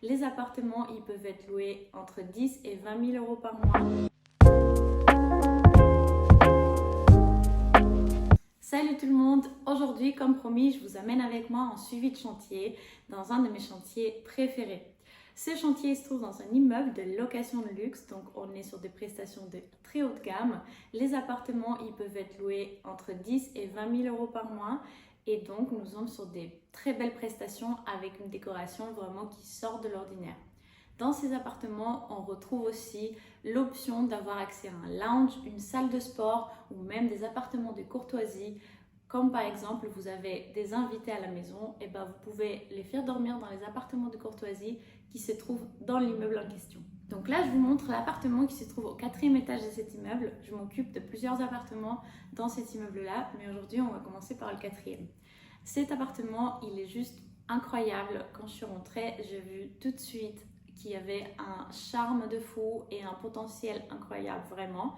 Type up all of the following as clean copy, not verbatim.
Les appartements, ils peuvent être loués entre 10 et 20 000 euros par mois. Salut tout le monde! Aujourd'hui, comme promis, je vous amène avec moi en suivi de chantier dans un de mes chantiers préférés. Ce chantier se trouve dans un immeuble de location de luxe, donc on est sur des prestations de très haute gamme. Les appartements, ils peuvent être loués entre 10 et 20 000 euros par mois. Et donc, nous sommes sur des très belles prestations avec une décoration vraiment qui sort de l'ordinaire. Dans ces appartements, on retrouve aussi l'option d'avoir accès à un lounge, une salle de sport ou même des appartements de courtoisie. Comme par exemple, vous avez des invités à la maison, et ben vous pouvez les faire dormir dans les appartements de courtoisie qui se trouvent dans l'immeuble en question. Donc là, je vous montre l'appartement qui se trouve au 4e étage de cet immeuble. Je m'occupe de plusieurs appartements dans cet immeuble-là, mais aujourd'hui, on va commencer par le 4e. Cet appartement, il est juste incroyable. Quand je suis rentrée, j'ai vu tout de suite qu'il y avait un charme de fou et un potentiel incroyable, vraiment.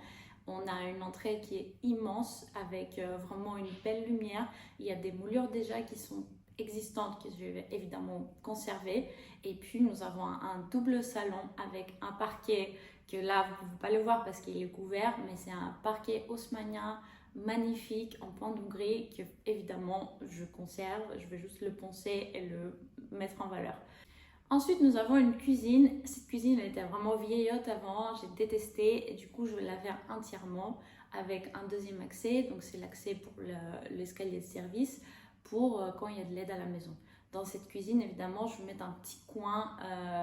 On a une entrée qui est immense avec vraiment une belle lumière. Il y a des moulures déjà qui sont existantes que je vais évidemment conserver. Et puis nous avons un double salon avec un parquet que là vous ne pouvez pas le voir parce qu'il est couvert, mais c'est un parquet haussmannien magnifique en pendu gris que évidemment je conserve. Je vais juste le poncer et le mettre en valeur. Ensuite, nous avons une cuisine. Cette cuisine, elle était vraiment vieillotte avant, j'ai détesté et du coup, je vais la faire entièrement avec un deuxième accès. Donc, c'est l'accès pour l'escalier de service pour quand il y a de l'aide à la maison. Dans cette cuisine, évidemment, je vais mettre un petit coin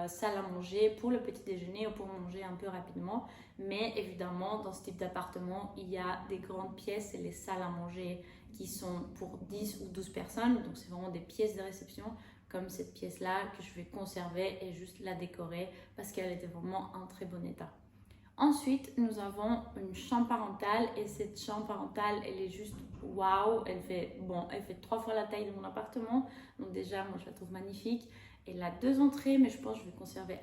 salle à manger pour le petit déjeuner ou pour manger un peu rapidement. Mais évidemment, dans ce type d'appartement, il y a des grandes pièces et les salles à manger qui sont pour 10 ou 12 personnes. Donc, c'est vraiment des pièces de réception comme cette pièce-là que je vais conserver et juste la décorer parce qu'elle était vraiment en très bon état. Ensuite, nous avons une chambre parentale et cette chambre parentale, elle est juste waouh. Elle fait 3 fois la taille de mon appartement. Donc déjà, moi, je la trouve magnifique. Elle a 2 entrées, mais je pense que je vais conserver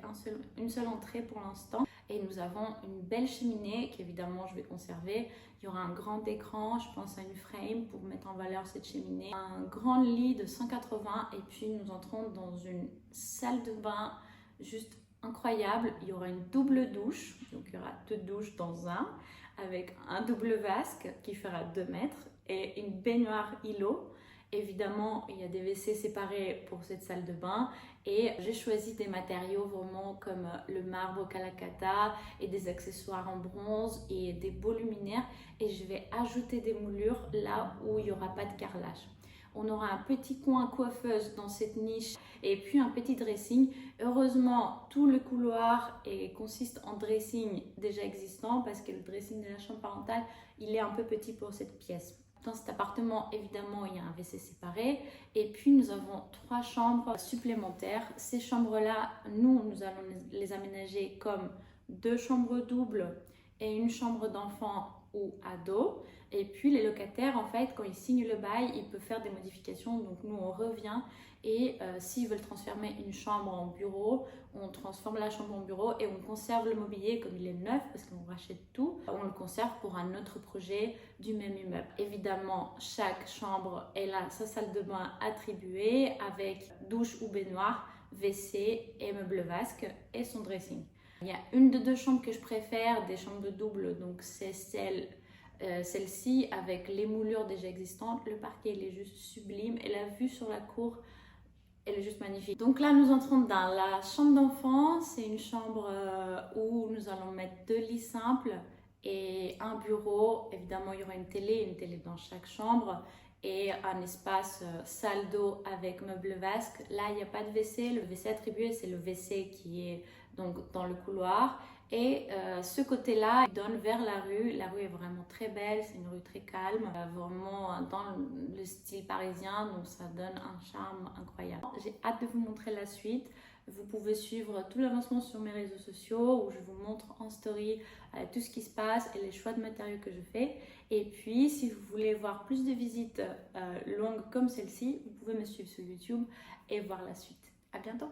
une seule entrée pour l'instant. Et nous avons une belle cheminée qu'évidemment, je vais conserver. Il y aura un grand écran, je pense à une frame pour mettre en valeur cette cheminée. Un grand lit de 180 et puis nous entrons dans une salle de bain juste incroyable. Il y aura une double douche, donc il y aura 2 douches dans un, avec un double vasque qui fera 2 mètres et une baignoire îlot. Évidemment, il y a des WC séparés pour cette salle de bain et j'ai choisi des matériaux vraiment comme le marbre Calacata et des accessoires en bronze et des beaux luminaires et je vais ajouter des moulures là où il n'y aura pas de carrelage. On aura un petit coin coiffeuse dans cette niche et puis un petit dressing. Heureusement, tout le couloir consiste en dressing déjà existant parce que le dressing de la chambre parentale, il est un peu petit pour cette pièce. Dans cet appartement, évidemment, il y a un WC séparé et puis nous avons 3 chambres supplémentaires. Ces chambres-là, nous allons les aménager comme 2 chambres doubles et une chambre d'enfant ou ado. Et puis les locataires, en fait, quand ils signent le bail, ils peuvent faire des modifications. Donc nous, on revient et s'ils veulent transformer une chambre en bureau, on transforme la chambre en bureau et on conserve le mobilier comme il est neuf parce qu'on rachète tout. On le conserve pour un autre projet du même immeuble. Évidemment, chaque chambre a sa salle de bain attribuée avec douche ou baignoire, WC et meuble vasque et son dressing. Il y a une de 2 chambres que je préfère, des chambres de double, donc c'est celle-ci avec les moulures déjà existantes. Le parquet, il est juste sublime et la vue sur la cour, elle est juste magnifique. Donc là, nous entrons dans la chambre d'enfant. C'est une chambre où nous allons mettre 2 lits simples et un bureau. Évidemment, il y aura une télé dans chaque chambre et un espace salle d'eau avec meuble vasque. Là, il n'y a pas de WC. Le WC attribué, c'est le WC qui est donc dans le couloir. Et ce côté-là donne vers la rue. La rue est vraiment très belle, c'est une rue très calme, vraiment dans le style parisien, donc ça donne un charme incroyable. J'ai hâte de vous montrer la suite. Vous pouvez suivre tout l'avancement sur mes réseaux sociaux où je vous montre en story tout ce qui se passe et les choix de matériaux que je fais. Et puis, si vous voulez voir plus de visites longues comme celle-ci, vous pouvez me suivre sur YouTube et voir la suite. À bientôt!